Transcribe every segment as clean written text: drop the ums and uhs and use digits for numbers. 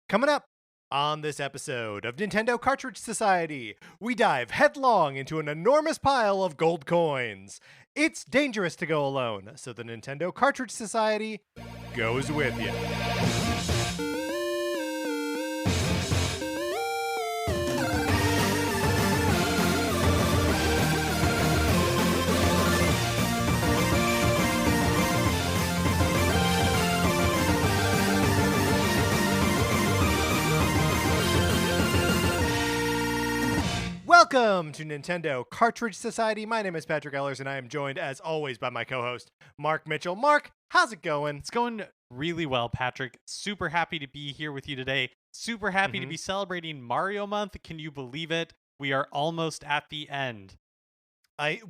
Coming up on this episode of Nintendo Cartridge Society, we dive headlong into an enormous pile of gold coins. It's dangerous to go alone, so the Nintendo Cartridge Society goes with you. Welcome to Nintendo Cartridge Society. My name is Patrick Ellers, and I am joined, as always, by my co-host, Mark Mitchell. Mark, how's it going? It's going really well, Patrick. Super happy to be here with you today. Super happy to be celebrating Mario Month. Can you believe it? We are almost at the end.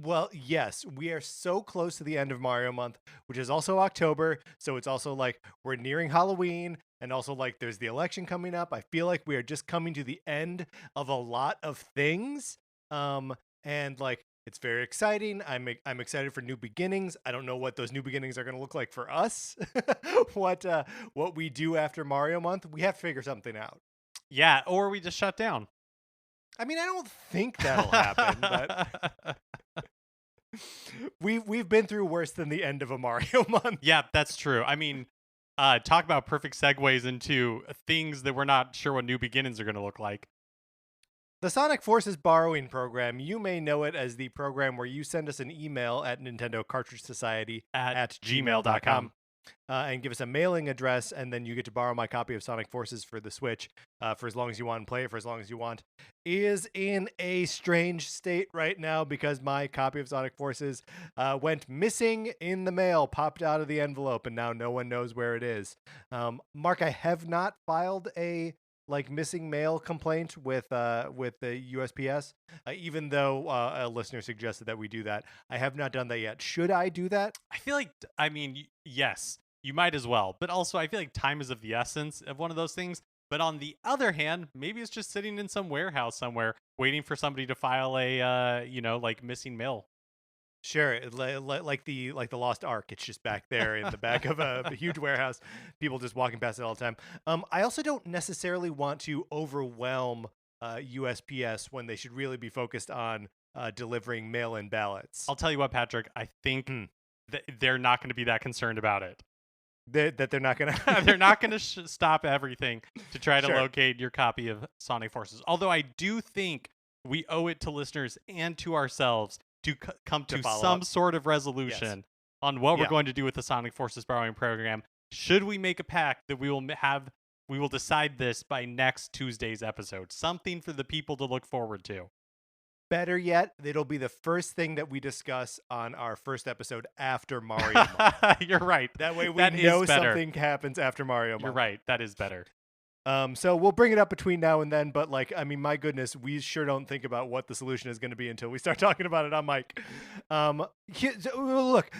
Well, yes, we are so close to the end of Mario Month, which is also October. So it's also like we're nearing Halloween, and also like there's the election coming up. I feel like we are just coming to the end of a lot of things. And like it's very exciting. I'm excited for new beginnings. I don't know what those new beginnings are going to look like for us. What we do after Mario Month, we have to figure something out. Yeah, or we just shut down. I mean, I don't think that'll happen, but we've been through worse than the end of a Mario Month. Yeah, that's true. I mean, talk about perfect segues into things that we're not sure what new beginnings are going to look like. The Sonic Forces borrowing program, you may know it as the program where you send us an email at Nintendo Cartridge Society at gmail.com. And give us a mailing address, and then you get to borrow my copy of Sonic Forces for the Switch for as long as you want and play it for as long as you want. Is in a strange state right now because my copy of Sonic Forces went missing in the mail, popped out of the envelope, and now no one knows where it is. Mark, I have not filed a missing mail complaint with the USPS, even though a listener suggested that we do that. I have not done that yet. Should I do that? I feel like, yes, you might as well. But also, I feel like time is of the essence of one of those things. But on the other hand, maybe it's just sitting in some warehouse somewhere waiting for somebody to file a, missing mail. Sure, like the Lost Ark. It's just back there in the back of a huge warehouse. People just walking past it all the time. I also don't necessarily want to overwhelm USPS when they should really be focused on delivering mail-in ballots. I'll tell you what, Patrick. I think they're not going to be that concerned about it. That they're not going to they're not going to stop everything to try to Sure. locate your copy of Sonic Forces. Although I do think we owe it to listeners and to ourselves to come to some sort of resolution on what we're going to do with the Sonic Forces borrowing program. Should we make a pact that we will decide this by next Tuesday's episode? Something for the people to look forward to. Better yet, it'll be the first thing that we discuss on our first episode after Mario Month. You're right. That way we know something happens after Mario Month. You're right. That is better. So we'll bring it up between now and then, but my goodness, we sure don't think about what the solution is going to be until we start talking about it on mic. Look,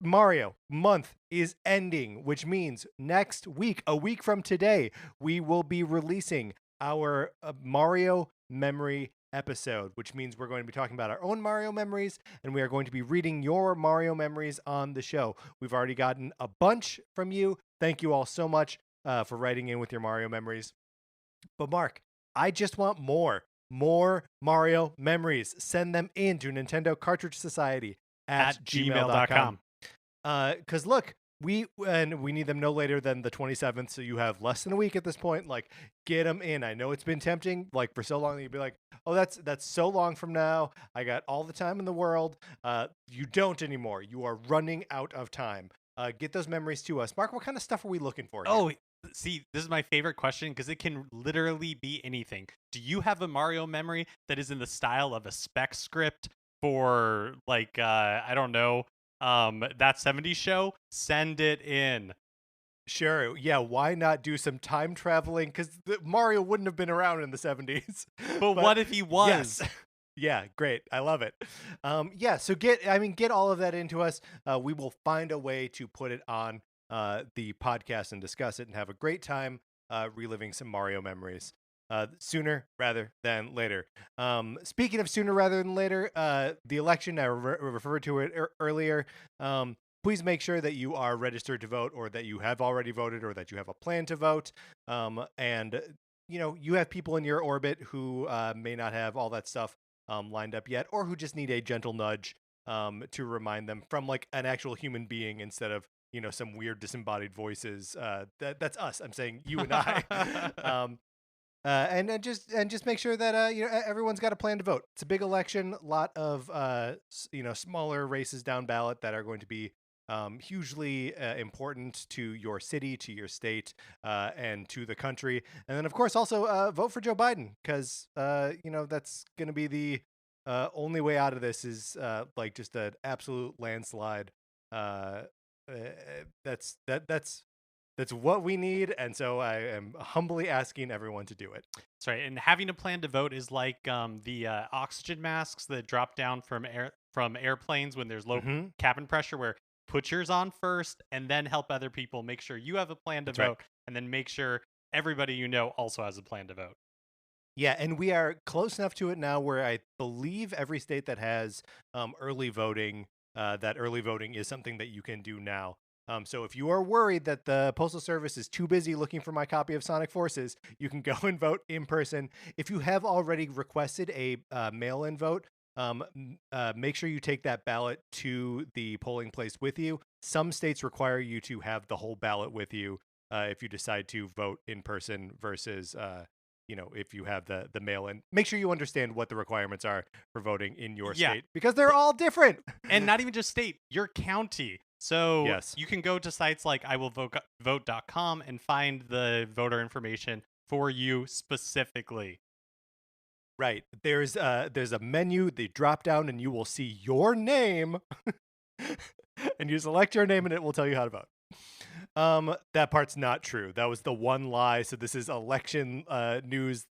Mario Month is ending, which means next week, a week from today, we will be releasing our Mario Memory episode, which means we're going to be talking about our own Mario memories, and we are going to be reading your Mario memories on the show. We've already gotten a bunch from you. Thank you all so much for writing in with your Mario memories. But Mark, I just want more Mario memories. Send them in to Nintendo Cartridge Society at gmail.com. Because look, we need them no later than the 27th, so you have less than a week at this point. Get them in. I know it's been tempting, for so long that you'd be like, oh, that's so long from now. I got all the time in the world. You don't anymore. You are running out of time. Get those memories to us. Mark, what kind of stuff are we looking for here? Oh, see, this is my favorite question because it can literally be anything. Do you have a Mario memory that is in the style of a spec script for, I don't know, That 70s Show? Send it in. Sure. Yeah, why not do some time traveling? Because Mario wouldn't have been around in the 70s. But what if he was? Yes. Yeah, great. I love it. So get all of that into us. We will find a way to put it on the podcast and discuss it and have a great time reliving some Mario memories. Sooner rather than later. Speaking of sooner rather than later, the election, I referred to it earlier. please make sure that you are registered to vote, or that you have already voted, or that you have a plan to vote. And you have people in your orbit who may not have all that stuff lined up yet, or who just need a gentle nudge to remind them from like an actual human being instead of some weird disembodied voices. That's us. I'm saying you and I. And just make sure that everyone's got a plan to vote. It's a big election, a lot of smaller races down ballot that are going to be hugely important to your city, to your state, and to the country. And then, of course, also vote for Joe Biden, because that's going to be the only way out of this is like just an absolute landslide. That's what we need, and so I am humbly asking everyone to do it. That's right. And having a plan to vote is like the oxygen masks that drop down from airplanes when there's low cabin pressure, where put yours on first and then help other people. Make sure you have a plan to vote, and then make sure everybody you know also has a plan to vote. Yeah, and we are close enough to it now where I believe every state that has early voting, that early voting is something that you can do now. So if you are worried that the Postal Service is too busy looking for my copy of Sonic Forces, you can go and vote in person. If you have already requested a mail-in vote, make sure you take that ballot to the polling place with you. Some states require you to have the whole ballot with you if you decide to vote in person versus if you have the mail-in. Make sure you understand what the requirements are for voting in your state, because they're all different. And not even just state, your county. So you can go to sites like iwillvote.com and find the voter information for you specifically. Right. There's a menu, the drop down, and you will see your name and you select your name and it will tell you how to vote. That part's not true. That was the one lie. So this is election news,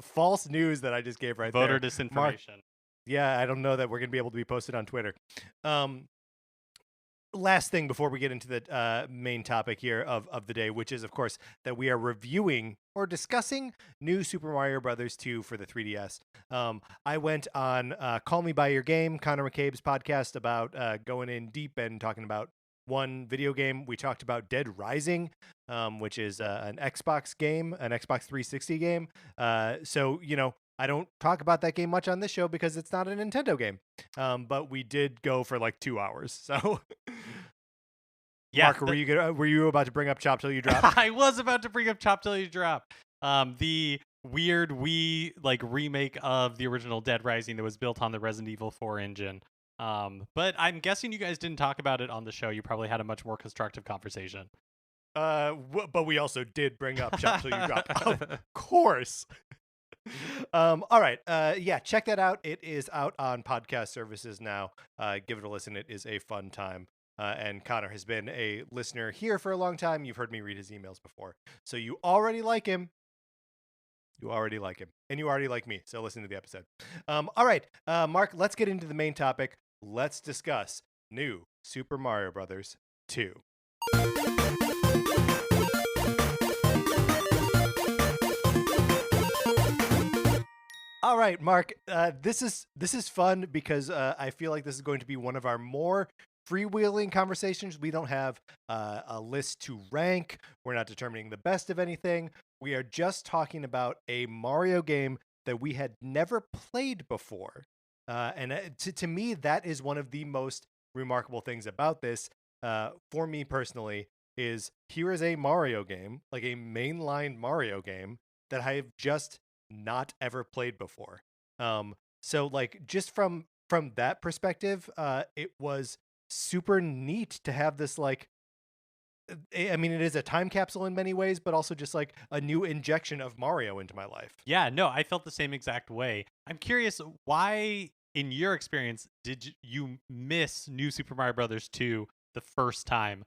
false news that I just gave right there. Voter disinformation. Mark, I don't know that we're going to be able to be posted on Twitter. Last thing before we get into the main topic here of the day, which is, of course, that we are reviewing or discussing New Super Mario Bros. 2 for the 3DS. I went on Call Me By Your Game, Connor McCabe's podcast, about going in deep and talking about one video game. We talked about Dead Rising, which is an Xbox game, an Xbox 360 game. So, I don't talk about that game much on this show because it's not a Nintendo game. But we did go for like 2 hours. So, Mark, were you about to bring up Chop Till You Drop? I was about to bring up Chop Till You Drop. The weird Wii remake of the original Dead Rising that was built on the Resident Evil 4 engine. But I'm guessing you guys didn't talk about it on the show. You probably had a much more constructive conversation. But we also did bring up Chop Till You Drop. Of course. All right. Check that out. It is out on podcast services now. Give it a listen. It is a fun time. And Connor has been a listener here for a long time. You've heard me read his emails before. So you already like him. And you already like me. So listen to the episode. All right. Mark, let's get into the main topic. Let's discuss New Super Mario Bros. 2. All right, Mark, this is fun because I feel like this is going to be one of our more freewheeling conversations. We don't have a list to rank. We're not determining the best of anything. We are just talking about a Mario game that we had never played before. And to me, that is one of the most remarkable things about this, for me personally, is here is a Mario game, like a mainline Mario game, that I have just not ever played before. So like just from that perspective, it was super neat to have this, like, I mean, it is a time capsule in many ways, but also just like a new injection of Mario into my life. Yeah, no, I felt the same exact way. I'm curious, why, in your experience, did you miss New Super Mario Bros. 2 the first time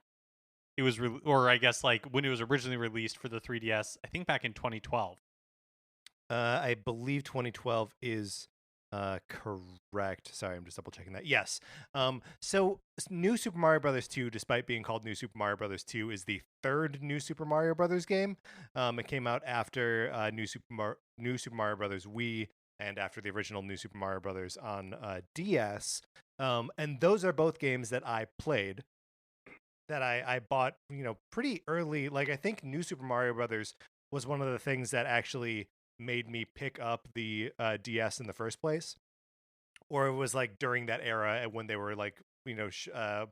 it was, or I guess like when it was originally released for the 3DS, I think back in 2012. I believe 2012 is correct. Sorry, I'm just double checking that. Yes. So New Super Mario Bros. 2, despite being called New Super Mario Bros. 2, is the third New Super Mario Bros. Game. It came out after New Super Mario Bros. Wii and after the original New Super Mario Bros. On DS. And those are both games that I played. that I bought, pretty early. Like I think New Super Mario Brothers was one of the things that actually made me pick up the DS in the first place. Or it was like during that era when they were like,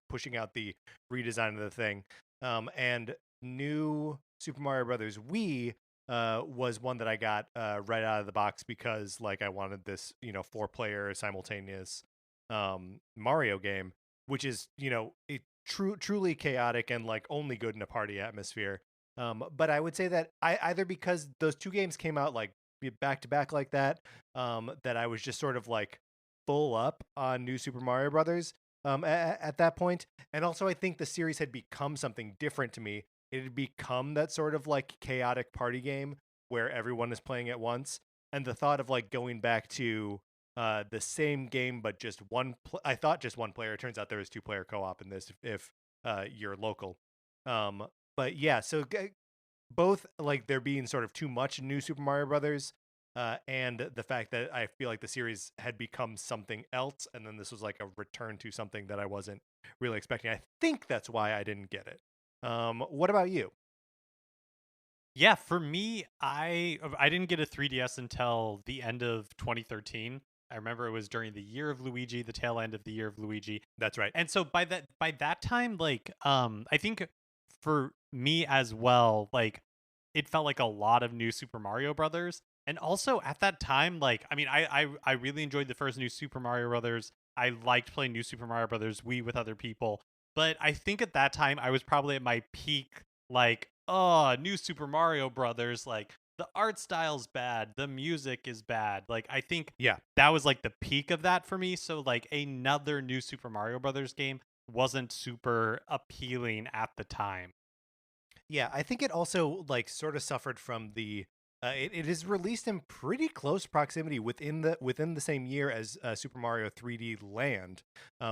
pushing out the redesign of the thing. And New Super Mario Brothers Wii was one that I got right out of the box because like I wanted this, 4-player simultaneous Mario game, which is, truly chaotic and like only good in a party atmosphere. But I would say that I either because those two games came out like back to back like that, that I was just sort of like full up on New Super Mario Brothers at that point. And also, I think the series had become something different to me. It had become that sort of like chaotic party game where everyone is playing at once. And the thought of like going back to the same game, but just I thought just one player. It turns out there was 2-player co-op in this if you're local. But yeah, so both like there being sort of too much New Super Mario Brothers and the fact that I feel like the series had become something else, and then this was like a return to something that I wasn't really expecting. I think that's why I didn't get it. What about you? Yeah, for me, I didn't get a 3DS until the end of 2013. I remember it was during the year of Luigi, the tail end of the year of Luigi. That's right. And so by that time, like I think for me as well, like it felt like a lot of New Super Mario Brothers. And also at that time, like I mean, I really enjoyed the first New Super Mario Brothers. I liked playing New Super Mario Brothers Wii with other people. But I think at that time I was probably at my peak, like, oh, New Super Mario Brothers, like the art style's bad, the music is bad. Like I think Yeah. that was like the peak of that for me. So like another New Super Mario Brothers game wasn't super appealing at the time. Yeah, I think it also like sort of suffered from the it is released in pretty close proximity within the same year as Super Mario 3D Land,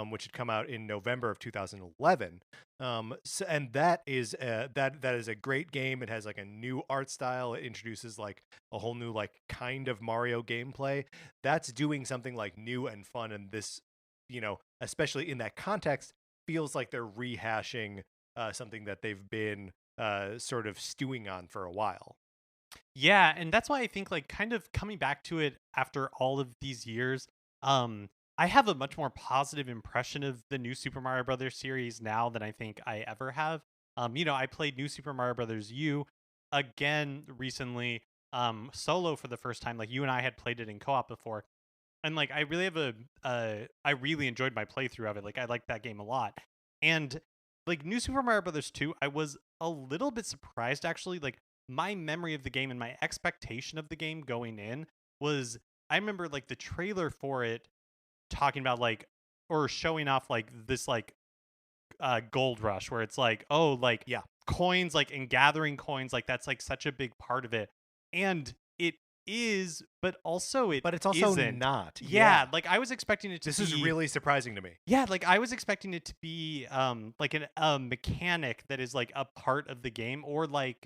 which had come out in November of 2011. And that is that is a great game. It has like a new art style. It introduces like a whole new like kind of Mario gameplay. That's doing something like new and fun. And this, especially in that context, feels like they're rehashing something that they've been sort of stewing on for a while. Yeah, and that's why I think like kind of coming back to it after all of these years, I have a much more positive impression of the new Super Mario Brothers series now than I think I ever have. I played New Super Mario Brothers U again recently, solo for the first time. Like you and I had played it in co-op before. And like I really have I really enjoyed my playthrough of it. Like I liked that game a lot. And like New Super Mario Brothers 2, I was a little bit surprised actually. Like my memory of the game and my expectation of the game going in was I remember like the trailer for it talking about like or showing off like this like gold rush where it's like, oh, like Yeah. coins, like and gathering coins, like that's like such a big part of it. And it is, but also it But it's also isn't. not. Yeah, like I was expecting it to This be. is really surprising to me. Yeah, like I was expecting it to be like a mechanic that is like a part of the game or like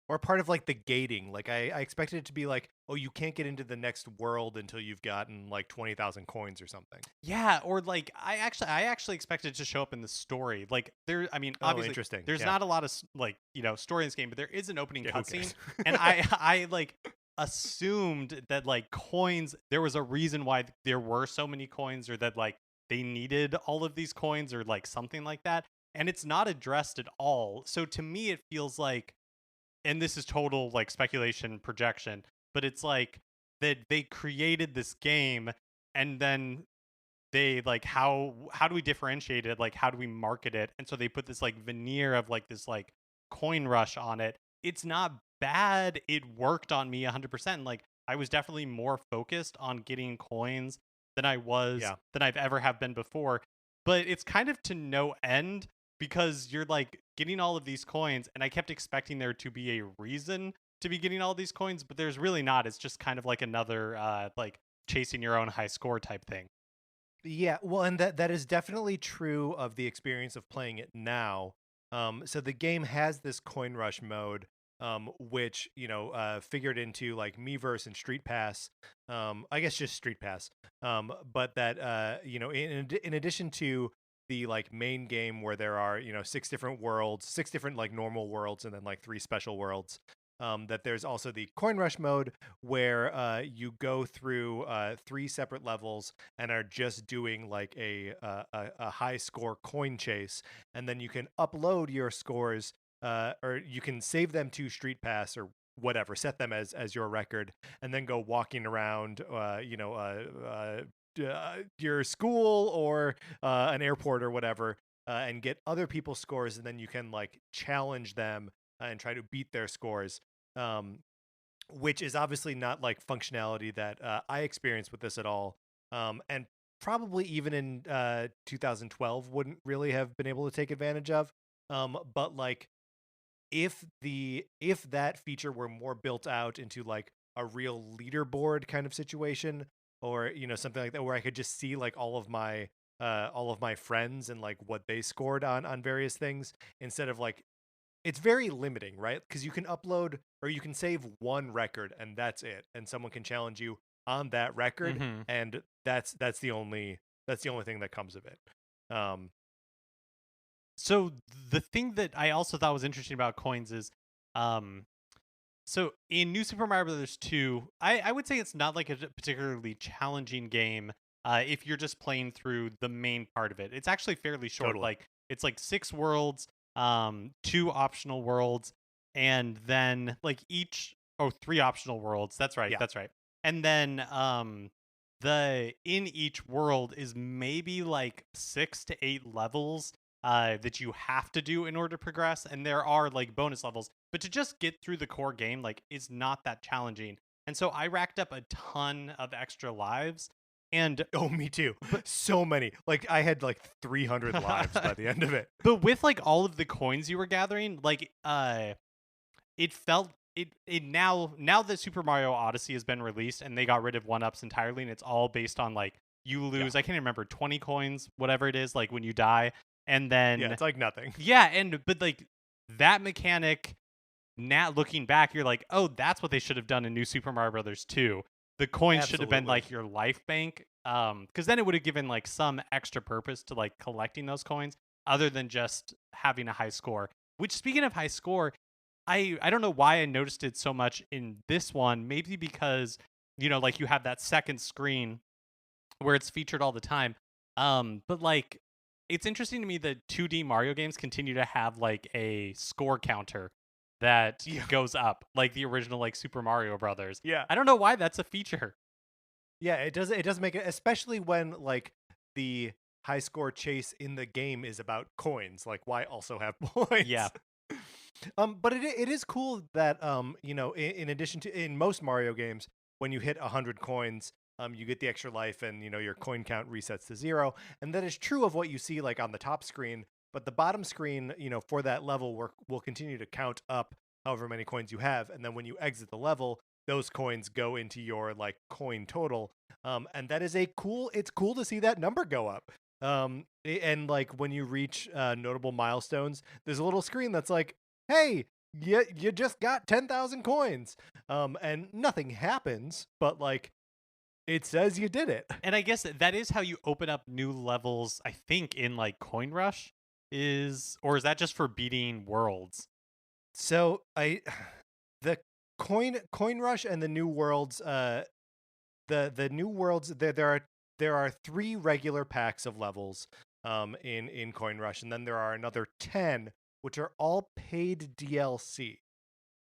Or part of like the gating. Like I expected it to be like, oh, you can't get into the next world until you've gotten like 20,000 coins or something. yeah, or like I actually expected it to show up in the story. Like there I mean, Oh, obviously interesting. there's Yeah. not a lot of like, story in this game, but there is an opening Yeah, who cutscene cares? and I like assumed that like coins there was a reason why there were so many coins or that like they needed all of these coins or like something like that, and it's not addressed at all. So to me it feels like, and this is total like speculation projection, but it's like that they created this game and then they like how do we differentiate it, like how do we market it, and so they put this like veneer of like this like coin rush on it. It's not bad, it worked on me 100%. Like I was definitely more focused on getting coins than Yeah. I've ever have been before, but it's kind of to no end because you're like getting all of these coins and I kept expecting there to be a reason to be getting all these coins, but there's really not. It's just kind of like another like chasing your own high score type thing. Yeah, well, and that is definitely true of the experience of playing it now. So the game has this coin rush mode, which figured into like Miiverse and Street Pass. I guess just Street Pass. But that in addition to the like main game where there are 6 different worlds, 6 different like normal worlds, and then like 3 special worlds. That there's also the coin rush mode where you go through 3 separate levels and are just doing like a high score coin chase, and then you can upload your scores, or you can save them to Street Pass or whatever, set them as your record, and then go walking around your school or an airport or whatever, and get other people's scores, and then you can like challenge them and try to beat their scores, um, which is obviously not like functionality that I experienced with this at all, and probably even in 2012 wouldn't really have been able to take advantage of. But like if that feature were more built out into like a real leaderboard kind of situation, or something like that, where I could just see like all of my friends and like what they scored on various things, instead of like, it's very limiting, right? Because you can upload or you can save one record and that's it, and someone can challenge you on that record, and that's the only thing that comes of it. So the thing that I also thought was interesting about coins is, so in New Super Mario Brothers 2, I would say it's not like a particularly challenging game if you're just playing through the main part of it. It's actually fairly short. Totally. Like it's like 6 worlds, 2 optional worlds, and then like 3 optional worlds. That's right. Yeah. That's right. And then in each world is maybe like 6 to 8 levels that you have to do in order to progress, and there are like bonus levels, but to just get through the core game like is not that challenging. And so I racked up a ton of extra lives, and oh, me too. So many. Like I had like 300 lives by the end of it. But with like all of the coins you were gathering, like it felt it now that Super Mario Odyssey has been released and they got rid of 1-ups entirely, and it's all based on like you lose, I can't remember, 20 coins, whatever it is, like when you die. And then it's like nothing. Yeah, but like that mechanic, now looking back, you're like, oh, that's what they should have done in New Super Mario Brothers 2. The coins should have been like your life bank, because then it would have given like some extra purpose to like collecting those coins, other than just having a high score. Which, speaking of high score, I don't know why I noticed it so much in this one. Maybe because like you have that second screen where it's featured all the time. But like, it's interesting to me that 2D Mario games continue to have like a score counter that goes up, like the original like Super Mario Brothers. Yeah. I don't know why that's a feature. Yeah, it does make it, especially when like the high score chase in the game is about coins. Like, why also have points? Yeah. But it is cool that in addition to, in most Mario games, when you hit 100 coins, you get the extra life, and your coin count resets to 0. And that is true of what you see like on the top screen, but the bottom screen, for that level will continue to count up however many coins you have, and then when you exit the level, those coins go into your like coin total. And that is it's cool to see that number go up. And like when you reach notable milestones, there's a little screen that's like, hey, you just got 10,000 coins. And nothing happens, but like, it says you did it. And I guess that is how you open up new levels, I think, in like Coin Rush, or is that just for beating worlds? So the Coin Rush and the new worlds, the new worlds, there are 3 regular packs of levels in Coin Rush, and then there are another 10 which are all paid DLC.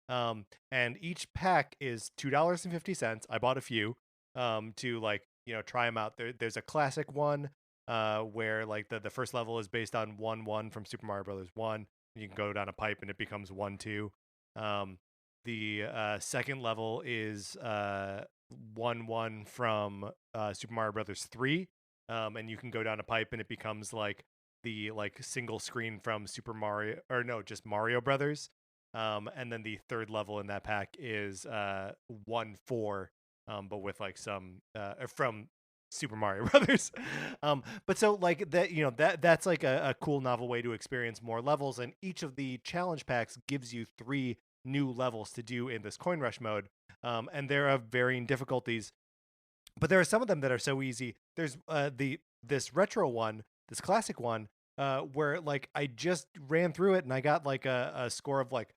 And each pack is $2.50. I bought a few to like try them out. There's a classic one where like the first level is based on 1-1 from Super Mario Brothers 1. You can go down a pipe and it becomes 1-2. The second level is 1-1 from Super Mario Brothers 3, and you can go down a pipe and it becomes like the like single screen from just Mario Brothers. And then the third level in that pack is 1-4, but with like some from Super Mario Brothers. But so like that, that's like a cool novel way to experience more levels, and each of the challenge packs gives you 3 new levels to do in this Coin Rush mode. And they're of varying difficulties, but there are some of them that are so easy. There's this retro one this classic one, where like I just ran through it and I got like a score of like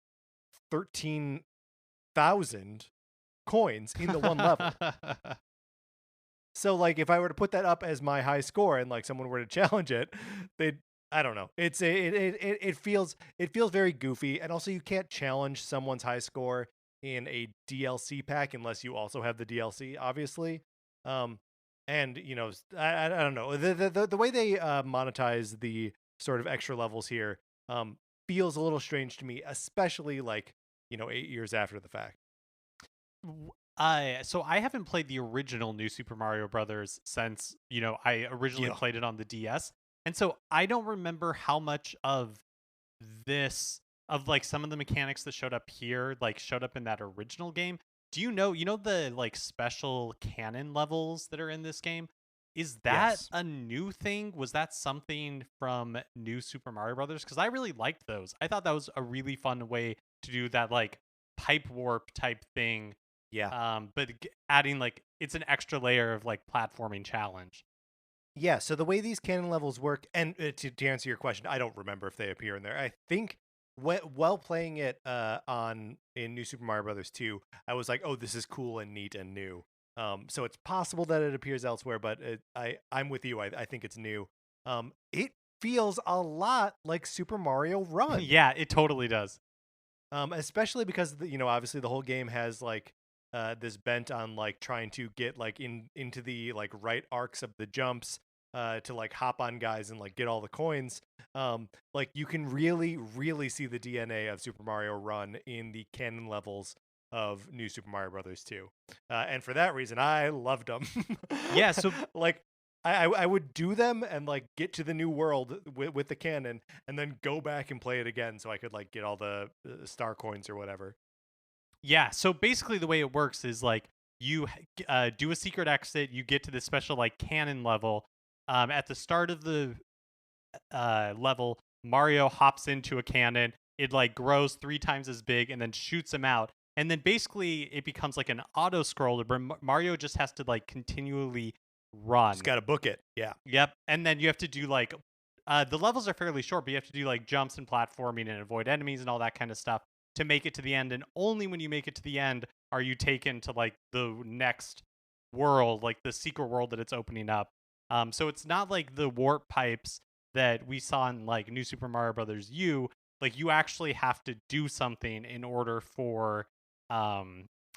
13,000 coins in the one level. So like if I were to put that up as my high score and like someone were to challenge it, they'd I don't know. It feels very goofy, and also you can't challenge someone's high score in a DLC pack unless you also have the DLC, obviously. And you know, I don't know, the way they monetize the sort of extra levels here feels a little strange to me, especially like 8 years after the fact. So I haven't played the original New Super Mario Brothers since, I originally played it on the DS. And so I don't remember how much of like some of the mechanics that showed up here, like showed up in that original game. Do you know the like special cannon levels that are in this game? Is that a new thing? Was that something from New Super Mario Brothers? Because I really liked those. I thought that was a really fun way to do that like pipe warp type thing. Yeah. But adding like it's an extra layer of like platforming challenge. Yeah. So the way these cannon levels work, and to answer your question, I don't remember if they appear in there. I think while playing it in New Super Mario Brothers 2, I was like, oh, this is cool and neat and new. So it's possible that it appears elsewhere, but I'm with you. I think it's new. It feels a lot like Super Mario Run. Yeah, it totally does. Especially because obviously the whole game has like this bent on like trying to get like into the like right arcs of the jumps to like hop on guys and like get all the coins. Like you can really see the DNA of Super Mario Run in the canon levels of New Super Mario Brothers 2. And for that reason, I loved them. Yeah, so like I would do them and like get to the new world with the cannon and then go back and play it again so I could like get all the star coins or whatever. Yeah, so basically the way it works is like you do a secret exit, you get to this special like cannon level. At the start of the level, Mario hops into a cannon. It like grows 3 times as big and then shoots him out. And then basically it becomes like an auto scroller where Mario just has to like continually run. Just got to book it. Yeah. Yep. And then you have to do like the levels are fairly short, but you have to do like jumps and platforming and avoid enemies and all that kind of stuff to make it to the end. And only when you make it to the end are you taken to like the next world, like the secret world that it's opening up. So it's not like the warp pipes that we saw in like New Super Mario Brothers U. Like you actually have to do something in order for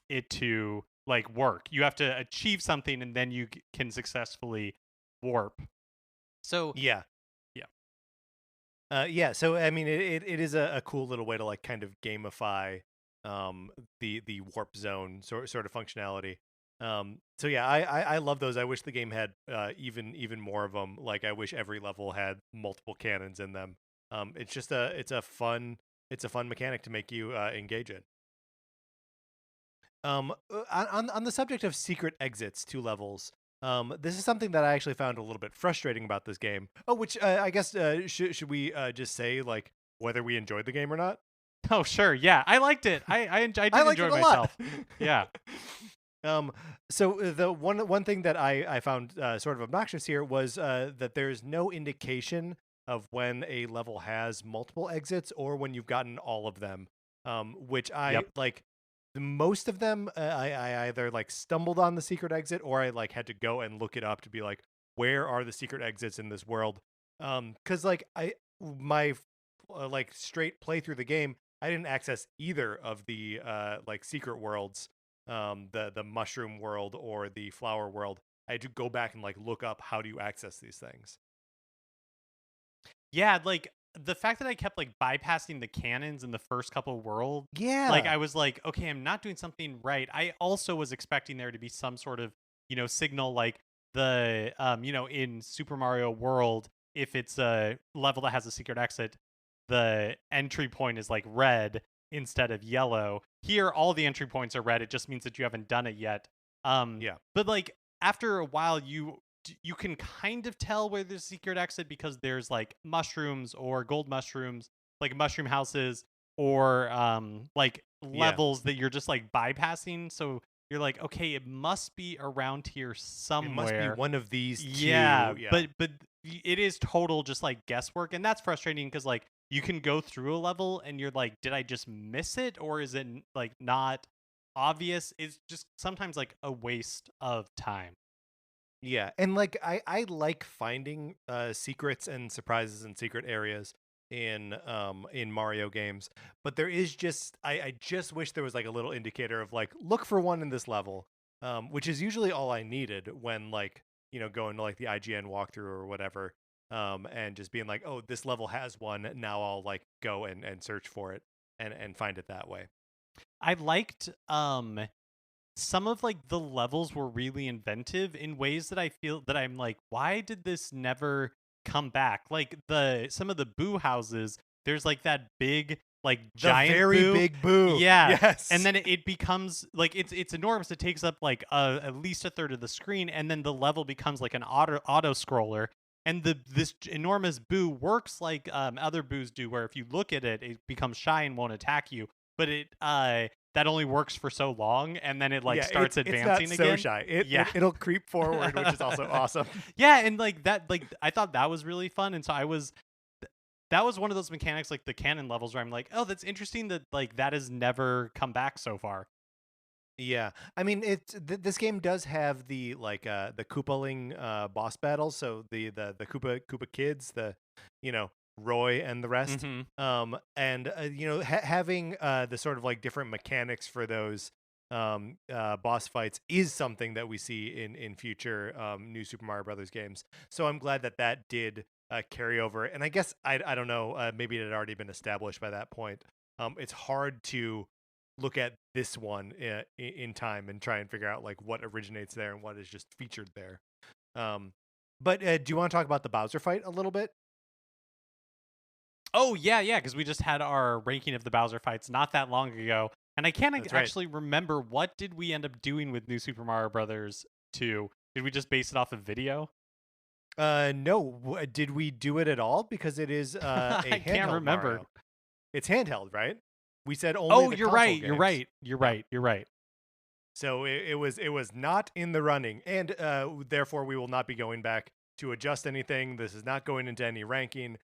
it to like work. You have to achieve something and then you can successfully warp. So yeah. So I mean, it is a cool little way to like kind of gamify the warp zone sort of functionality. So yeah, I love those. I wish the game had even more of them. Like I wish every level had multiple cannons in them. It's just it's a fun mechanic to make you engage in. On the subject of secret exits to levels, this is something that I actually found a little bit frustrating about this game. Oh, which I guess should we just say like whether we enjoyed the game or not? Oh, sure. Yeah, I liked it. I did enjoy myself. Yeah. So the one thing that I found sort of obnoxious here was that there's no indication of when a level has multiple exits or when you've gotten all of them. Which I like. Most of them, I either like stumbled on the secret exit or I like had to go and look it up to be like, where are the secret exits in this world? Because like my like straight play through the game, I didn't access either of the like secret worlds, the mushroom world or the flower world. I had to go back and like look up how do you access these things. Yeah, like the fact that I kept like bypassing the cannons in the first couple worlds, like I was like, okay, I'm not doing something right. I also was expecting there to be some sort of, signal like the, in Super Mario World, if it's a level that has a secret exit, the entry point is like red instead of yellow. Here, all the entry points are red. It just means that you haven't done it yet. But like after a while, you can kind of tell where there's a secret exit because there's like mushrooms or gold mushrooms, like mushroom houses or like levels that you're just like bypassing. So you're like, okay, it must be around here somewhere. It must be one of these two. Yeah. But it is total just like guesswork, and that's frustrating because like you can go through a level and you're like, did I just miss it, or is it like not obvious? It's just sometimes like a waste of time. Yeah, and like I like finding secrets and surprises in secret areas in Mario games, but there is just I just wish there was like a little indicator of like look for one in this level, which is usually all I needed when like going to like the IGN walkthrough or whatever, and just being like, oh, this level has one. Now I'll like go and search for it and find it that way. I liked some of like the levels were really inventive in ways that I feel that I'm like, why did this never come back? Like some of the boo houses, there's like that big like giant very boo. big boo. Yeah. Yes. And then it becomes like it's enormous. It takes up like at least a third of the screen, and then the level becomes like an auto scroller. And this enormous boo works like other boos do, where if you look at it, it becomes shy and won't attack you. But it that only works for so long, and then it like starts advancing it's not again. So shy. It'll creep forward, which is also awesome. Yeah, and like that, like I thought that was really fun, and so that was one of those mechanics like the cannon levels where I'm like, oh, that's interesting that like that has never come back so far. Yeah, I mean this game does have the like the Koopaling boss battles, so the Koopa kids, the Roy and the rest. And having the sort of like different mechanics for those boss fights is something that we see in future new Super Mario Brothers games. So I'm glad that did carry over. And I guess I don't know, maybe it had already been established by that point. It's hard to look at this one in time and try and figure out like what originates there and what is just featured there. But do you want to talk about the Bowser fight a little bit? Oh yeah, because we just had our ranking of the Bowser fights not that long ago, and I can't actually remember what did we end up doing with New Super Mario Brothers 2. Did we just base it off of video? No. Did we do it at all? Because it is a handheld. I can't remember. Mario. It's handheld, right? We said only. Oh, you're right. Games. You're right. So it was not in the running, and therefore we will not be going back to adjust anything. This is not going into any ranking.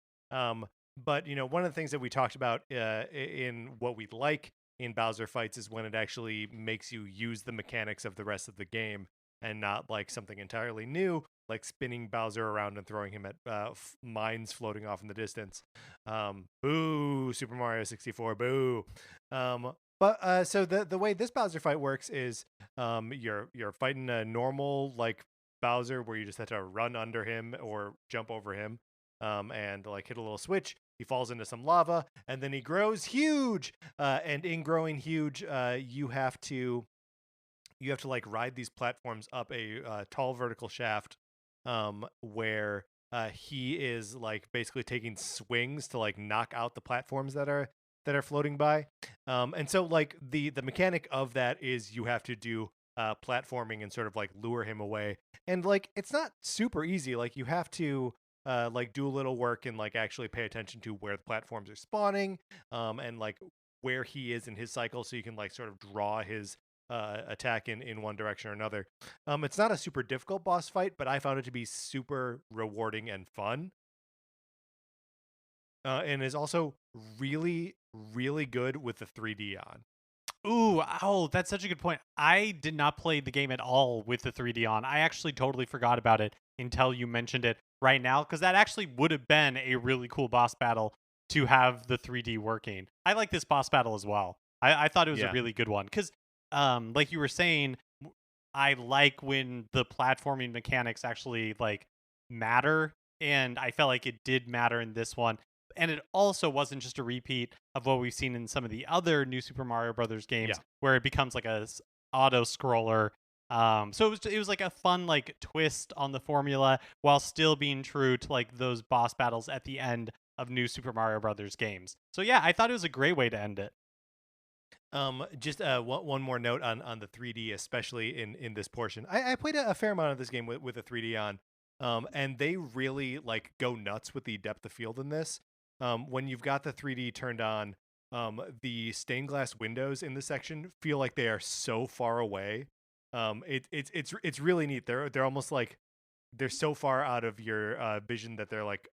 But one of the things that we talked about in what we like in Bowser fights is when it actually makes you use the mechanics of the rest of the game and not like something entirely new, like spinning Bowser around and throwing him at mines floating off in the distance. Boo, Super Mario 64, boo. But so the way this Bowser fight works is you're fighting a normal like Bowser where you just have to run under him or jump over him and like hit a little switch. He falls into some lava and then he grows huge. And in growing huge, you have to like ride these platforms up a tall vertical shaft where he is like basically taking swings to like knock out the platforms that are floating by. And so like the mechanic of that is you have to do platforming and sort of like lure him away. And like it's not super easy. Like you have to like do a little work and like actually pay attention to where the platforms are spawning and like where he is in his cycle, so you can like sort of draw his attack in one direction or another. It's not a super difficult boss fight, but I found it to be super rewarding and fun. And is also really, really good with the 3D on. Oh, that's such a good point. I did not play the game at all with the 3D on. I actually totally forgot about it until you mentioned it right now, because that actually would have been a really cool boss battle to have the 3D working. I like this boss battle as well. I thought it was a really good one because, like you were saying, I like when the platforming mechanics actually like matter, and I felt like it did matter in this one. And it also wasn't just a repeat of what we've seen in some of the other new Super Mario Brothers games, where it becomes like a auto scroller. So it was like a fun like twist on the formula while still being true to like those boss battles at the end of new Super Mario Brothers games. So yeah, I thought it was a great way to end it. Just one more note on the 3D, especially in this portion. I played a fair amount of this game with a 3D on, and they really like go nuts with the depth of field in this. When you've got the 3D turned on, the stained glass windows in the section feel like they are so far away. It's really neat. They're almost like they're so far out of your vision that they're like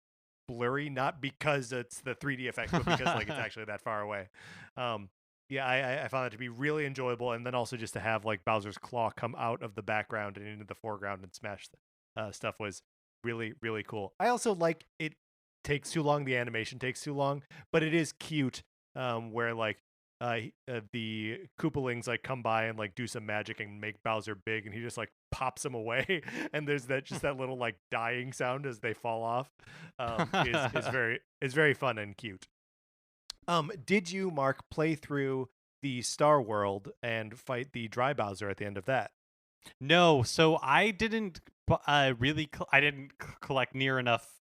blurry, not because it's the 3D effects, but because like it's actually that far away. Yeah, I found that to be really enjoyable, and then also just to have like Bowser's claw come out of the background and into the foreground and smash stuff was really, really cool. I also like it takes too long, the animation takes too long, but it is cute, where like the Koopalings like come by and like do some magic and make Bowser big, and he just like pops them away, and there's that little like dying sound as they fall off. Is very fun and cute. Did you, Mark, play through the Star World and fight the Dry Bowser at the end of that? No, so I didn't really I didn't collect near enough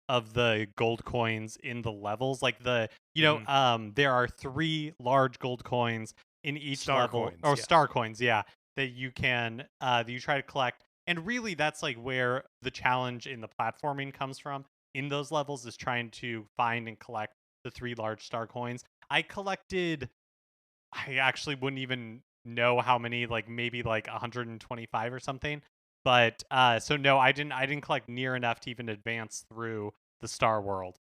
of the gold coins in the levels. Like there are 3 large gold coins in each star level, coins, or yeah. star coins, yeah, that you can that you try to collect. And really, that's like where the challenge in the platforming comes from. In those levels, is trying to find and collect the 3 large star coins. I actually wouldn't even know how many, like maybe like 125 or something. But so no, I didn't collect near enough to even advance through the Star World.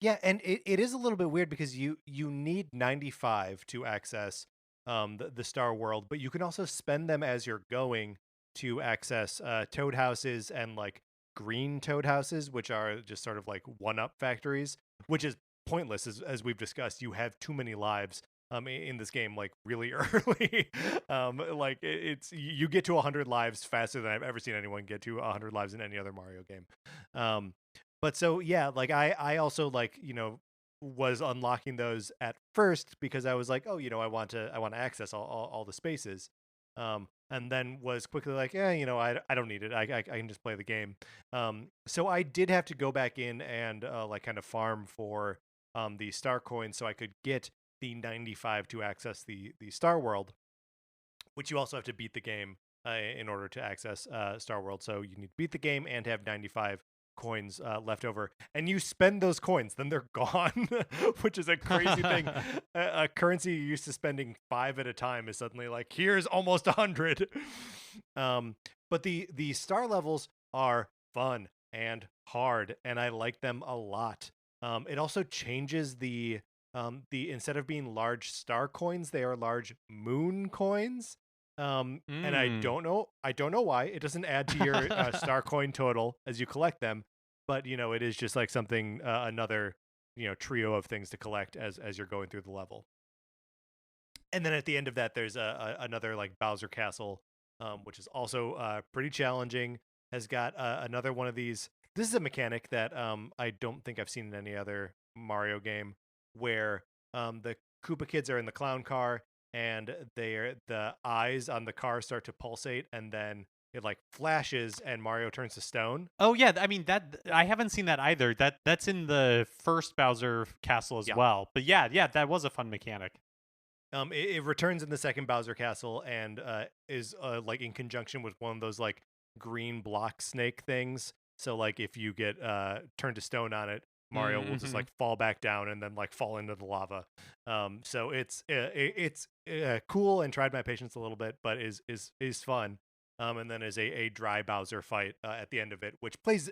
Yeah, and it is a little bit weird because you need 95 to access the Star World, but you can also spend them as you're going to access toad houses and like green toad houses, which are just sort of like one-up factories, which is pointless as we've discussed. You have too many lives in this game, like really early. Like it's you get to 100 lives faster than I've ever seen anyone get to 100 lives in any other Mario game. But so yeah, like I also like, was unlocking those at first because I was like, oh, I want to access all the spaces. And then was quickly like, yeah, I don't need it. I can just play the game. So I did have to go back in and like kind of farm for the star coins so I could get the 95 to access the Star World, which you also have to beat the game in order to access Star World. So you need to beat the game and have 95 coins left over, and you spend those coins, then they're gone, which is a crazy thing. A currency you're used to spending 5 at a time is suddenly like, here's almost 100. But the star levels are fun and hard, and I like them a lot. It also changes the instead of being large star coins, they are large moon coins. And I don't know why. It doesn't add to your star coin total as you collect them, but it is just like something, another trio of things to collect as you're going through the level. And then at the end of that, there's another like Bowser Castle, which is also pretty challenging. Has got another one of these. This is a mechanic that I don't think I've seen in any other Mario game, where the Koopa kids are in the clown car, and the eyes on the car start to pulsate, and then it like flashes and Mario turns to stone. Oh yeah, I mean that I haven't seen that either. That's in the first Bowser Castle as well. But yeah, that was a fun mechanic. It returns in the second Bowser Castle and is like in conjunction with one of those like green block snake things. So like if you get turned to stone on it, Mario will just like fall back down and then like fall into the lava. So it's cool and tried my patience a little bit, but is fun. And then is a dry Bowser fight at the end of it, which plays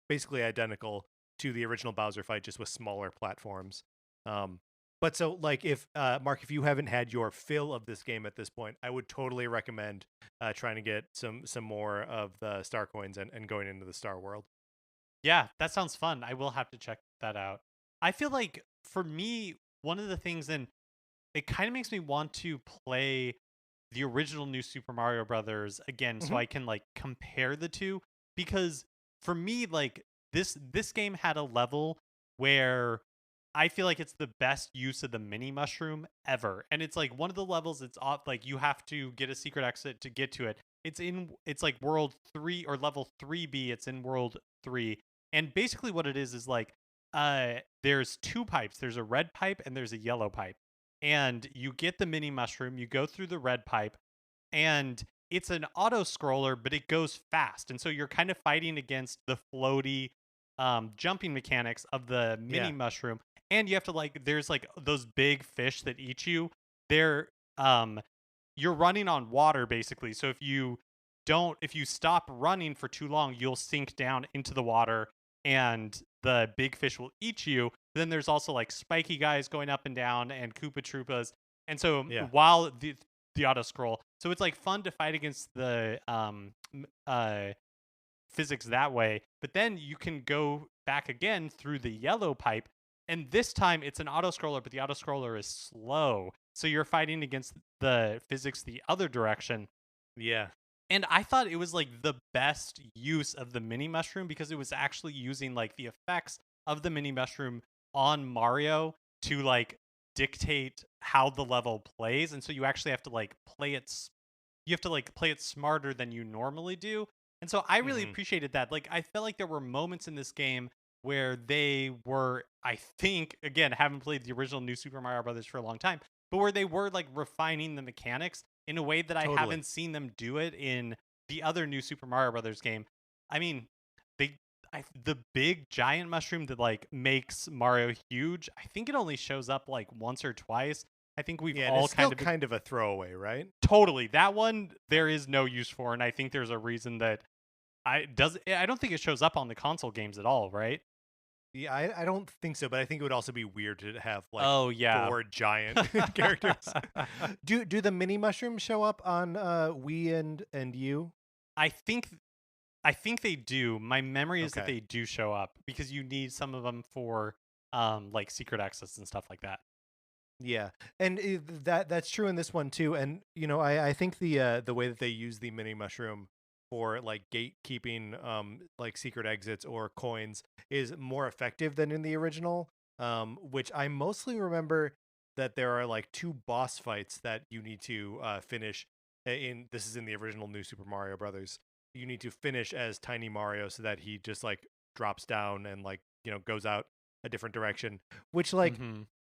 basically identical to the original Bowser fight, just with smaller platforms. But so like if Mark, if you haven't had your fill of this game at this point, I would totally recommend trying to get some more of the star coins and going into the Star World. Yeah, that sounds fun. I will have to check that out. I feel like for me, one of the things, and it kind of makes me want to play the original New Super Mario Brothers again, so I can like compare the two, because for me, like this game had a level where I feel like it's the best use of the mini mushroom ever. And it's like one of the levels, it's off, like you have to get a secret exit to get to it. It's like world 3 or level 3B. It's in world 3. And basically what it is like there's 2 pipes. There's a red pipe and there's a yellow pipe. And you get the mini mushroom, you go through the red pipe, and it's an auto scroller, but it goes fast. And so you're kind of fighting against the floaty jumping mechanics of the mini mushroom. And you have to like, there's like those big fish that eat you. They're you're running on water basically. So if you if you stop running for too long, you'll sink down into the water and the big fish will eat you. Then there's also like spiky guys going up and down and Koopa Troopas. And so while the auto scroll, so it's like fun to fight against the physics that way, but then you can go back again through the yellow pipe, and this time it's an auto scroller, but the auto scroller is slow, so you're fighting against the physics the other direction. And I thought it was like the best use of the mini mushroom because it was actually using like the effects of the mini mushroom on Mario to like dictate how the level plays, and so you actually have to like play it smarter than you normally do. And so I really appreciated that. Like, I felt like there were moments in this game where they were, I think, again, haven't played the original New Super Mario Brothers for a long time, but where they were like refining the mechanics in a way that I haven't seen them do it in the other New Super Mario Brothers game. I mean, the big giant mushroom that like makes Mario huge, I think it only shows up like once or twice. I think we've all kind of a throwaway, right? Totally. That one there is no use for, and I think there's a reason that I don't think it shows up on the console games at all, right? Yeah, I don't think so, but I think it would also be weird to have like 4 giant characters. Do the mini mushrooms show up on Wii and U? I think they do. My memory is that they do show up because you need some of them for like secret access and stuff like that. Yeah, and that's true in this one too. And you know, I think the way that they use the mini mushroom for like gatekeeping, like secret exits or coins, is more effective than in the original. Which I mostly remember that there are like 2 boss fights that you need to finish. This is in the original New Super Mario Brothers. You need to finish as Tiny Mario so that he just like drops down and like goes out a different direction, which like.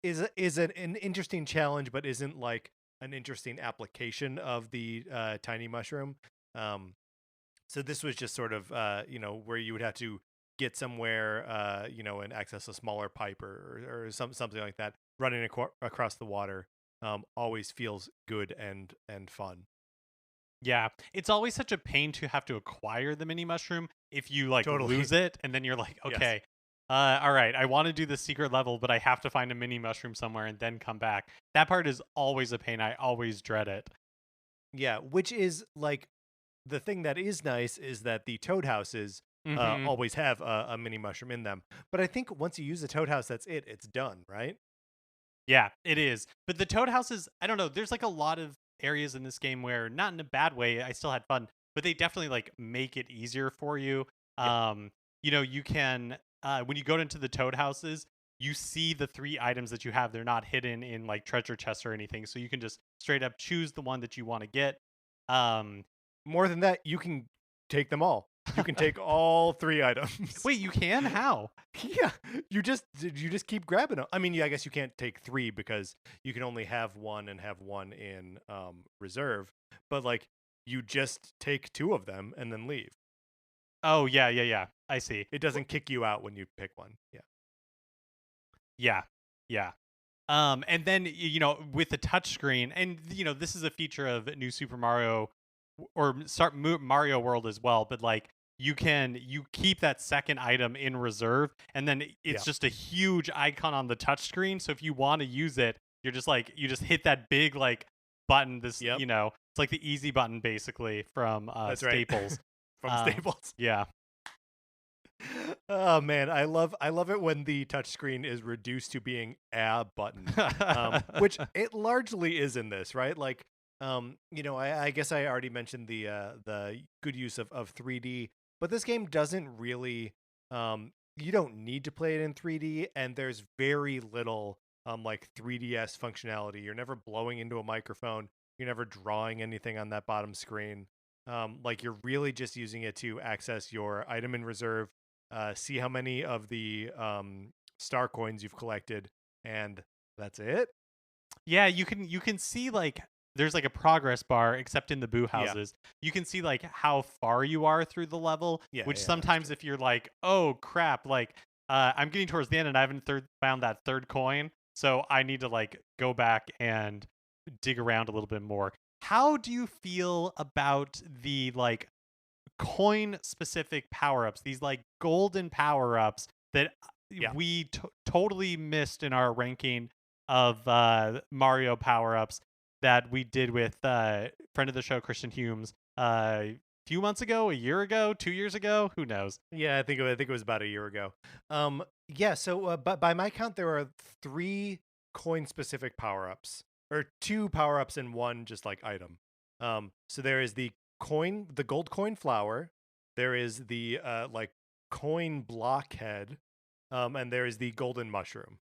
Is an interesting challenge, but isn't like an interesting application of the tiny mushroom. So this was just sort of where you would have to get somewhere and access a smaller pipe or something like that. Running across the water always feels good and fun. Yeah, it's always such a pain to have to acquire the mini mushroom if you like lose it, and then you're like, okay. Yes. All right, I want to do the secret level, but I have to find a mini mushroom somewhere and then come back. That part is always a pain. I always dread it. Yeah, which is like the thing that is nice is that the Toad houses always have a mini mushroom in them. But I think once you use the Toad house, that's it. It's done, right? Yeah, it is. But the Toad houses, I don't know. There's like a lot of areas in this game where, not in a bad way, I still had fun, but they definitely like make it easier for you. Yeah. You can. When you go into the Toad houses, you see the 3 items that you have. They're not hidden in like treasure chests or anything. So you can just straight up choose the one that you want to get. More than that, you can take them all. You can take all 3 items. Wait, you can? How? Yeah, you just keep grabbing them. I mean, I guess you can't take 3 because you can only have 1 and have 1 in reserve. But like, you just take 2 of them and then leave. Oh, yeah. I see. It doesn't kick you out when you pick one. Yeah. And then, with the touchscreen, and, this is a feature of New Super Mario or Mario World as well, but like, you keep that second item in reserve, and then it's just a huge icon on the touchscreen. So if you want to use it, you're just like, you just hit that big like button. It's like the easy button basically from Staples. From Staples. Yeah. Oh man, I love it when the touchscreen is reduced to being a button, which it largely is in this, right? Like, I guess I already mentioned the good use of 3D, but this game doesn't really. You don't need to play it in 3D, and there's very little like 3DS functionality. You're never blowing into a microphone. You're never drawing anything on that bottom screen. Like, you're really just using it to access your item in reserve, see how many of the star coins you've collected, and that's it. Yeah, you can see like there's like a progress bar, except in the Boo houses. Yeah. You can see like how far you are through the level, which sometimes if you're like, oh crap, like I'm getting towards the end and I haven't found that 3rd coin, so I need to like go back and dig around a little bit more. how do you feel about the like coin specific power-ups, these like golden power-ups that we totally missed in our ranking of Mario power-ups that we did with friend of the show Christian Humes few months ago, a year ago, 2 years ago, who knows? Yeah, I think it was about a year ago. Yeah. So, but by my count, there are 3 coin specific power ups, or 2 power ups and 1 just like item. So there is the gold coin flower. There is the like coin blockhead, and there is the golden mushroom.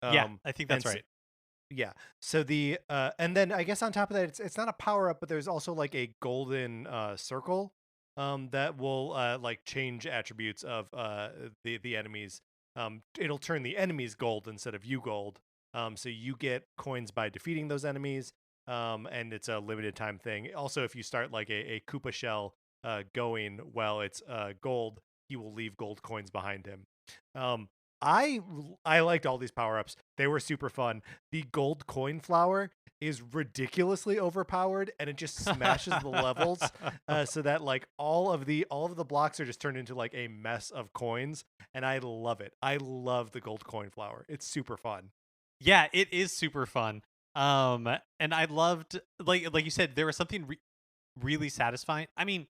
Yeah, I think that's right. Yeah. So the and then I guess on top of that, it's not a power up, but there's also like a golden circle that will like change attributes of the enemies. It'll turn the enemies gold instead of you gold. So you get coins by defeating those enemies. And it's a limited time thing. Also, if you start like a Koopa shell going while it's gold, he will leave gold coins behind him. I liked all these power-ups. They were super fun. The gold coin flower is ridiculously overpowered, and it just smashes the levels so that like all of the blocks are just turned into like a mess of coins, and I love it. I love the gold coin flower. It's super fun. Yeah, it is super fun. And I loved like you said, there was something really satisfying. I mean,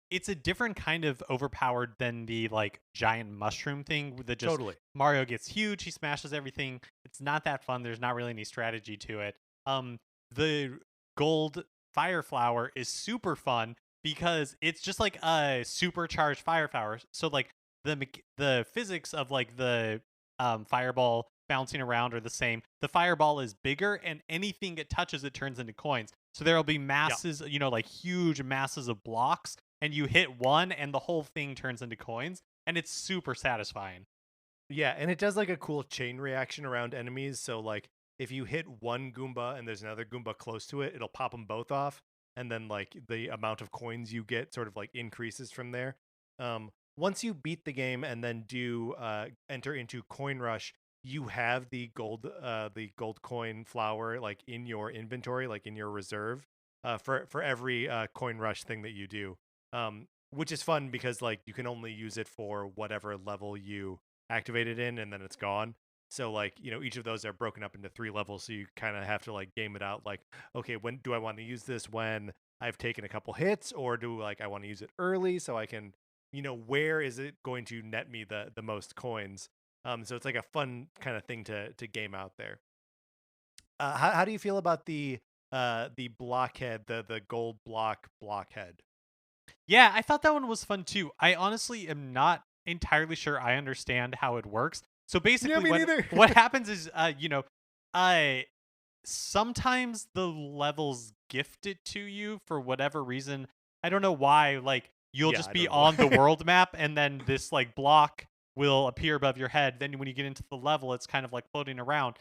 it's a different kind of overpowered than the like giant mushroom thing that just Mario gets huge, he smashes everything. It's not that fun. There's not really any strategy to it. The gold fire flower is super fun because it's just like a supercharged fire flower. So like the physics of like the fireball bouncing around are the same. The fireball is bigger, and anything it touches, it turns into coins. So there'll be masses, like huge masses of blocks, and you hit one and the whole thing turns into coins, and it's super satisfying. Yeah, and it does like a cool chain reaction around enemies. So like if you hit one Goomba and there's another Goomba close to it, it'll pop them both off, and then like the amount of coins you get sort of like increases from there. Once you beat the game and then do enter into Coin Rush, you have the gold coin flower like in your inventory, like in your reserve, for every Coin Rush thing that you do. Which is fun because like you can only use it for whatever level you activate it in, and then it's gone. So like, each of those are broken up into 3 levels, so you kind of have to like game it out like, okay, when do I want to use this? When I've taken a couple hits, or do like I want to use it early so I can, where is it going to net me the most coins? So it's like a fun kind of thing to game out there. How do you feel about the blockhead, the gold blockhead? Yeah, I thought that one was fun too. I honestly am not entirely sure I understand how it works. So basically, what happens is, sometimes the levels gift it to you for whatever reason. I don't know why. Like you'll just be on the world map, and then this like block will appear above your head. Then when you get into the level, it's kind of like floating around,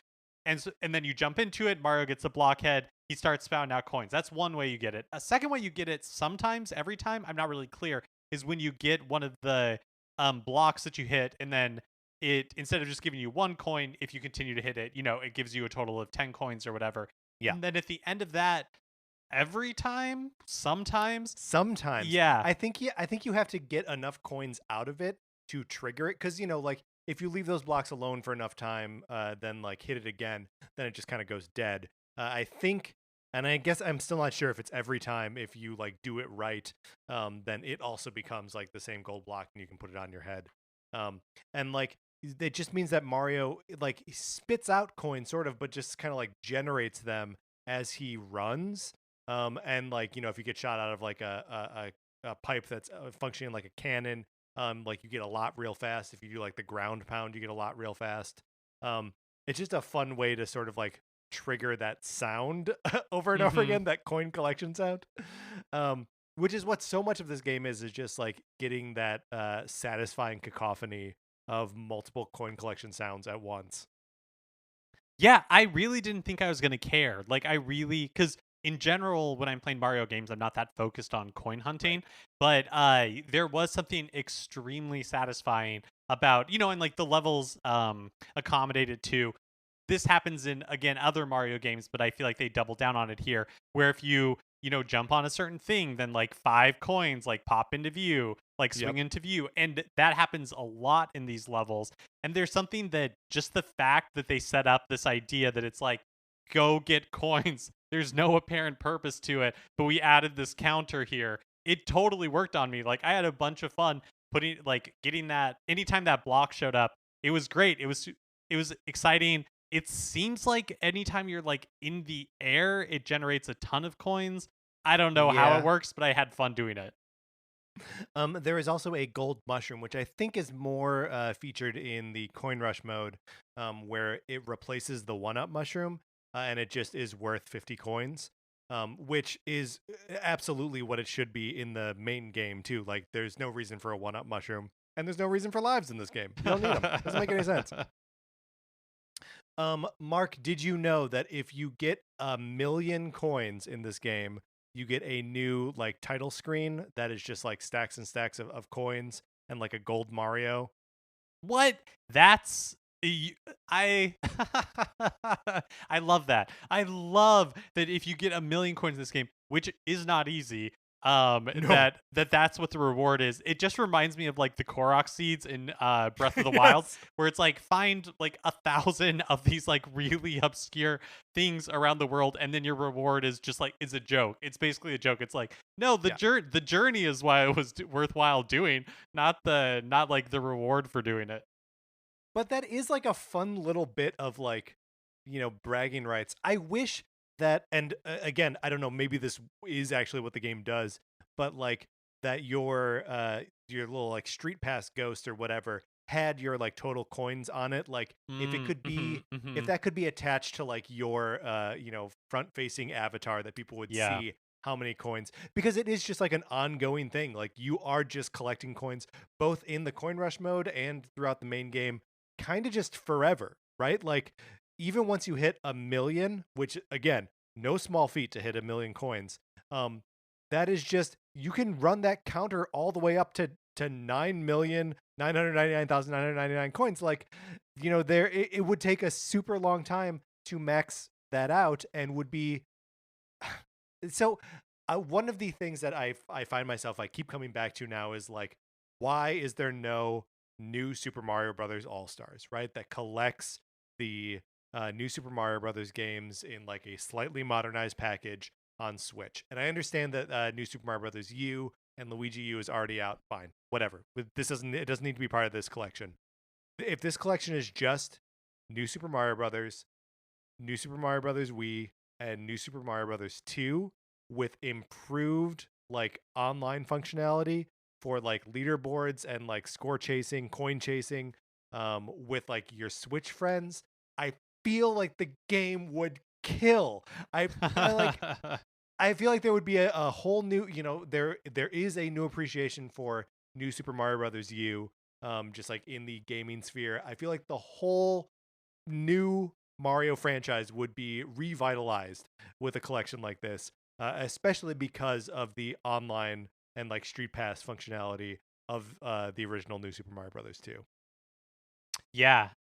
and then you jump into it. Mario gets a blockhead. He starts spouting out coins. That's one way you get it. A second way you get it, sometimes, every time, I'm not really clear, is when you get one of the blocks that you hit, and then it, instead of just giving you 1 coin, if you continue to hit it, it gives you a total of 10 coins or whatever. Yeah. And then at the end of that, every time, sometimes, yeah, I think you have to get enough coins out of it to trigger it, because like if you leave those blocks alone for enough time, then like hit it again, then it just kind of goes dead. I think, and I guess I'm still not sure if it's every time. If you like do it right, then it also becomes like the same gold block, and you can put it on your head. And like it just means that Mario like spits out coins sort of, but just kind of like generates them as he runs. And like if you get shot out of like a pipe that's functioning like a cannon, like you get a lot real fast. If you do like the ground pound, you get a lot real fast. It's just a fun way to sort of like trigger that sound over and over again, that coin collection sound. Which is what so much of this game is just like getting that satisfying cacophony of multiple coin collection sounds at once. Yeah, I really didn't think I was going to care. Like because in general, when I'm playing Mario games, I'm not that focused on coin hunting, but there was something extremely satisfying about, and like the levels accommodated to this happens in, again, other Mario games, but I feel like they double down on it here, where if you jump on a certain thing, then like 5 coins like pop into view, like swing into view. And that happens a lot in these levels. And there's something that just the fact that they set up this idea that it's like, go get coins. There's no apparent purpose to it, but we added this counter here. It totally worked on me. Like I had a bunch of fun getting that anytime that block showed up. It was great. It was exciting. It seems like anytime you're like in the air, it generates a ton of coins. I don't know how it works, but I had fun doing it. There is also a gold mushroom, which I think is more featured in the coin rush mode, where it replaces the 1-up mushroom, and it just is worth 50 coins, which is absolutely what it should be in the main game too. Like, there's no reason for a 1-up mushroom, and there's no reason for lives in this game. You don't need them. Doesn't make any sense. Mark, did you know that if you get 1,000,000 coins in this game, you get a new like title screen that is just like stacks and stacks of coins and like a gold Mario? What? That's I I love that. I love that if you get 1,000,000 coins in this game, which is not easy, No. that's what the reward is. It just reminds me of like the Korok seeds in Breath of the Wild, where it's like find like 1,000 of these like really obscure things around the world, and then your reward is just like is a joke. It's basically a joke. It's like, no, the journey is why it was worthwhile doing, not like the reward for doing it. But that is like a fun little bit of like, bragging rights. I wish that, and again, I don't know, maybe this is actually what the game does, but like that your little like street pass ghost or whatever had your like total coins on it. Like if it could be, if that could be attached to like your front facing avatar, that people would see how many coins, because it is just like an ongoing thing. Like you are just collecting coins both in the coin rush mode and throughout the main game, kind of just forever, right? Like even once you hit 1,000,000, which again, no small feat to hit 1,000,000 coins, that is just, you can run that counter all the way up to 9,999,999 coins. Like, it would take a super long time to max that out, and would be so. One of the things that I find myself, I keep coming back to now is like, why is there no new Super Mario Brothers All-Stars, right? That collects the new Super Mario Brothers games in like a slightly modernized package on Switch. And I understand that new Super Mario Brothers U and Luigi U is already out. Fine, whatever. It doesn't need to be part of this collection. If this collection is just new Super Mario Brothers, new Super Mario Brothers Wii, and new Super Mario Brothers 2 with improved like online functionality for like leaderboards and like score chasing, coin chasing, with like your Switch friends, I feel like the game would kill. I feel like there would be a whole new, there is a new appreciation for new Super Mario Brothers U, just like in the gaming sphere. I feel like the whole new Mario franchise would be revitalized with a collection like this, especially because of the online and like Street Pass functionality of the original new Super Mario Brothers 2. Yeah,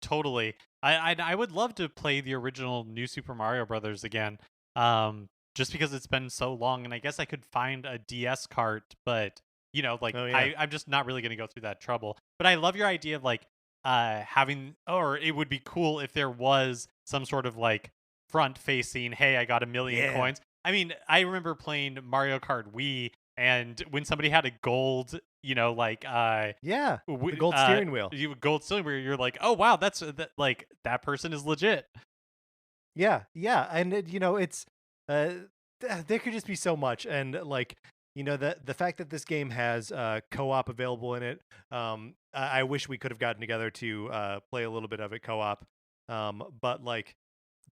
totally. I would love to play the original New Super Mario Brothers again, just because it's been so long, and I guess I could find a DS cart, but I'm just not really gonna go through that trouble. But I love your idea of like having, or it would be cool if there was some sort of like front facing, hey, I got 1,000,000 coins. I mean, I remember playing Mario Kart Wii, and when somebody had a gold, the gold steering wheel. Gold steering wheel, you're like, oh wow, like that person is legit. Yeah, and it's there could just be so much, and like the fact that this game has co-op available in it. I wish we could have gotten together to play a little bit of it co-op, but like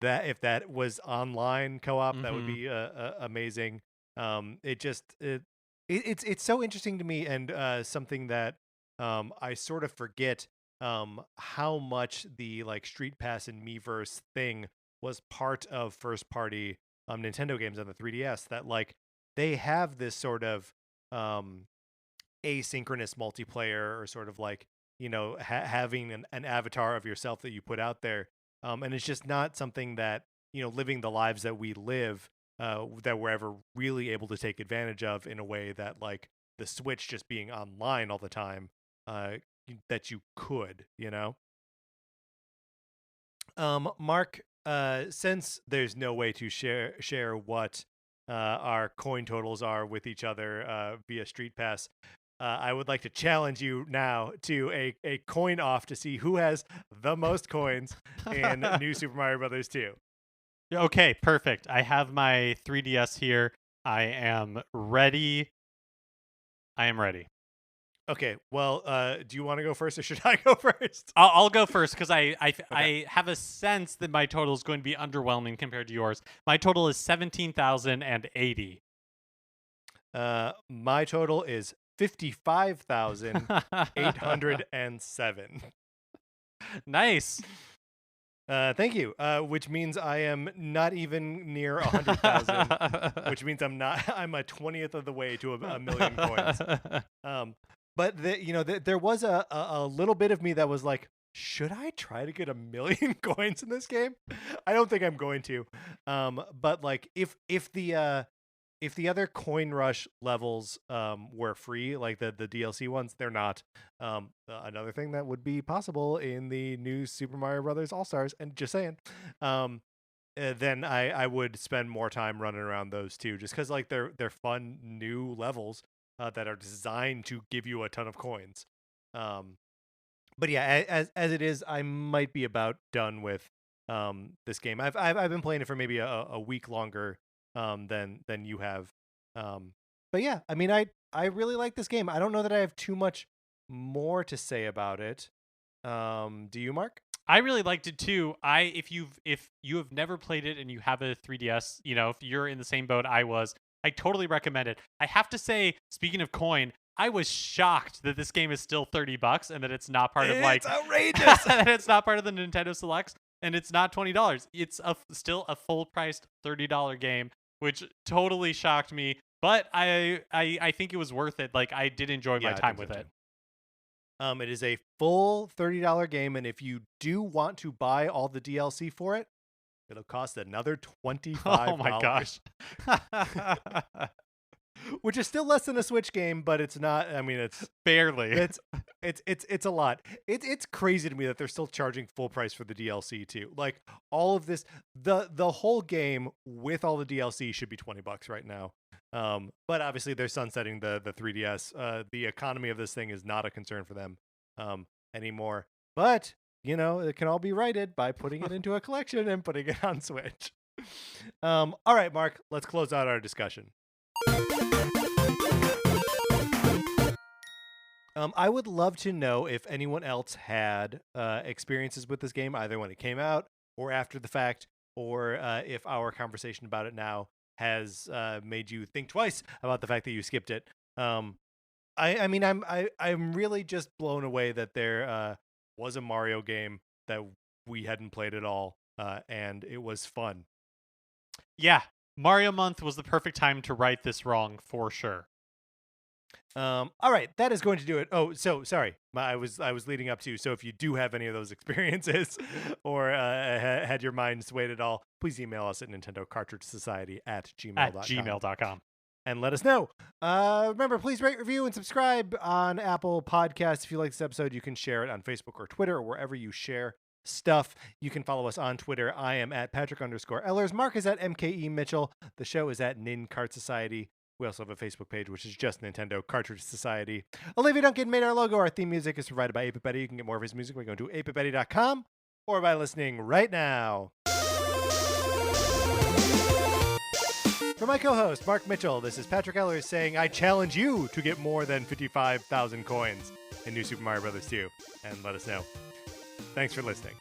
that, if that was online co-op, that would be amazing. It's so interesting to me, and something that I sort of forget how much the like Street Pass and Miiverse thing was part of first party Nintendo games on the 3DS, that like they have this sort of asynchronous multiplayer, or sort of like having an avatar of yourself that you put out there, And it's just not something that, living the lives that we live, that we're ever really able to take advantage of in a way that, like, the Switch just being online all the time, that you could, Mark, since there's no way to share what our coin totals are with each other via Street Pass, I would like to challenge you now to a coin off to see who has the most coins in New Super Mario Brothers 2. Okay, perfect. I have my 3DS here. I am ready. Okay, well, do you want to go first or should I go first? I'll go first because I have a sense that my total is going to be underwhelming compared to yours. My total is 17,080. My total is 55,807. Nice. Thank you. Which means I am not even near 100,000. Which means I'm a 20th of the way to a million coins. But there was a little bit of me that was like, should I try to get 1 million coins in this game? I don't think I'm going to. But like if the other Coin Rush levels were free, like the DLC ones, they're not. Another thing that would be possible in the new Super Mario Brothers All-Stars, and just saying, then I would spend more time running around those too, just because like they're fun new levels that are designed to give you a ton of coins. But yeah, as it is, I might be about done with this game. I've been playing it for maybe a week longer than you have. But yeah, I mean, I really like this game. I don't know that I have too much more to say about it. Do you, Mark? I really liked it too. If you have never played it and you have a 3DS, if you're in the same boat I was, I totally recommend it. I have to say, speaking of coin, I was shocked that this game is still $30 and that it's not part of it's outrageous. that it's not part of the Nintendo Selects and it's not $20. It's still a full priced $30 game, which totally shocked me. But I think it was worth it. Like, I did enjoy my time with it. It is a full $30 game, and if you do want to buy all the DLC for it, it'll cost another $25. Oh my gosh. Which is still less than a Switch game, but it's not. I mean, it's barely. It's a lot. It's crazy to me that they're still charging full price for the DLC too. Like, all of this, the whole game with all the DLC should be $20 right now. But obviously they're sunsetting the 3DS. The economy of this thing is not a concern for them anymore. But it can all be righted by putting it into a collection and putting it on Switch. All right, Mark, let's close out our discussion. I would love to know if anyone else had experiences with this game, either when it came out or after the fact, or if our conversation about it now has made you think twice about the fact that you skipped it. I'm really just blown away that there was a Mario game that we hadn't played at all, and it was fun. Yeah, Mario Month was the perfect time to right this wrong, for sure. All right, that is going to do it. Oh, so sorry, I was leading up to. So if you do have any of those experiences, or had your mind swayed at all, please email us at nintendocartridgesociety@gmail.com. And let us know. Remember, please rate, review, and subscribe on Apple Podcasts. If you like this episode, you can share it on Facebook or Twitter or wherever you share stuff. You can follow us on Twitter. I am at Patrick_Ellers. Mark is at MKE Mitchell. The show is at Nin Cart Society. We also have a Facebook page, which is just Nintendo Cartridge Society. Olivia Duncan made our logo. Our theme music is provided by 8BitBetty. You can get more of his music by going to 8BitBetty.com or by listening right now. For my co-host, Mark Mitchell, this is Patrick Ellers saying, I challenge you to get more than 55,000 coins in New Super Mario Brothers 2, and let us know. Thanks for listening.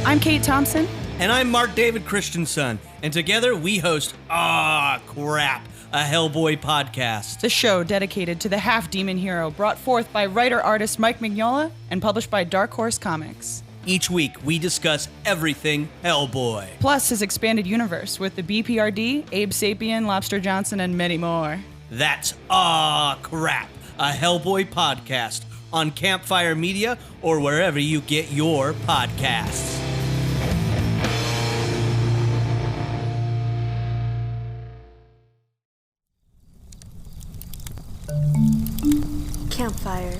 I'm Kate Thompson, And I'm Mark David Christensen, and together we host Crap, a Hellboy podcast. The show dedicated to the half-demon hero brought forth by writer-artist Mike Mignola and published by Dark Horse Comics. Each week, we discuss everything Hellboy. Plus his expanded universe with the BPRD, Abe Sapien, Lobster Johnson, and many more. That's Crap, a Hellboy podcast on Campfire Media or wherever you get your podcasts. Campfire.